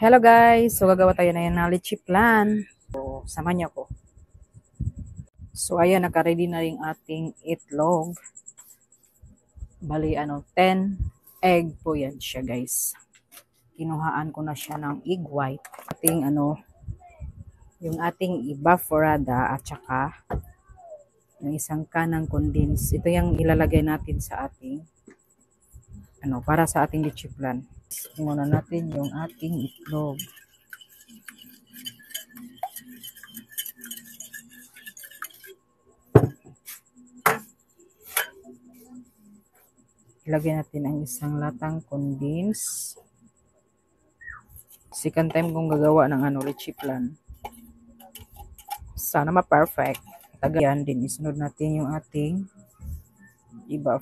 Hello guys! So gagawa tayo na ng litchi plan. So samahan niyo ako. So ayan, naka-ready na rin ating itlog. Bali 10 egg po yan siya guys. Kinuhaan ko na siya ng egg white. Yung ating ibaforada at saka yung isang kanang condense. Ito yung ilalagay natin sa ating para sa ating litchi plan. Muna natin yung ating itlog. Ilagay natin ang isang latang condense. Second time kong gagawa ng litchi plan. Sana ma-perfect. Tagayan din, isunod natin yung ating iba.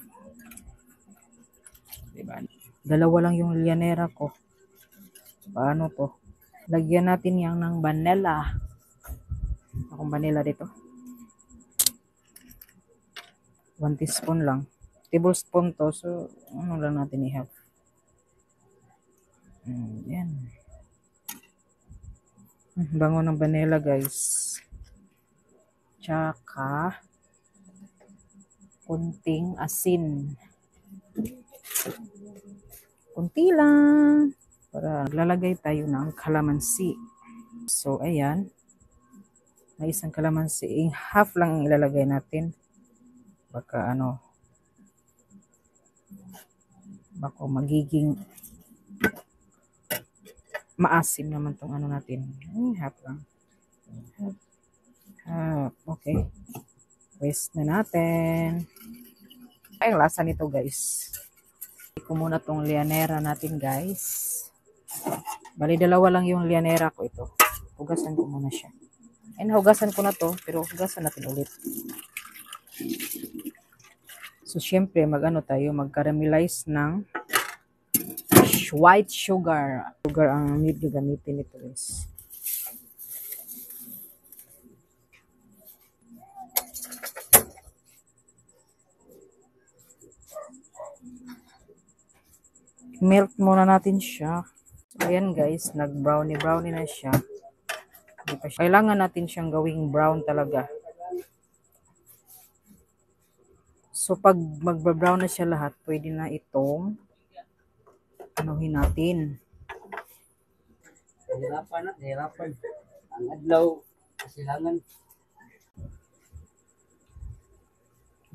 Diba? Dalawa lang yung lianera ko. Paano to? Lagyan natin yang ng vanilla. Akong vanilla dito. 1 teaspoon lang. Tablespoon to. So, lang natin i-have. Yan. Bango ng vanilla guys. Tsaka kunting asin. Kunti lang. Para lalagay tayo ng kalamansi. So, ayan. May isang kalamansi. Half lang ilalagay natin. Baka baka magiging maasim naman tong natin. Half lang. Okay. Waste na natin. Ay, lasa nito guys. Ko muna tong lianera natin guys. Bali, dalawa lang yung lianera ko ito. Hugasan ko muna siya. And hugasan ko na to, pero hugasan natin ulit. So, syempre, tayo, mag-caramelize ng white sugar. Sugar ang need gagamitin nito guys. Melt muna natin siya. So, ayan guys, nag-brownie na siya. Kailangan natin siyang gawing brown talaga. So, pag magba-brown na siya lahat, pwede na itong anuhin natin. Hirapan. Ang adlaw, kasilangan.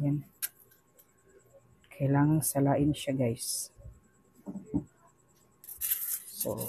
Yan. Kailangan salain siya guys. So,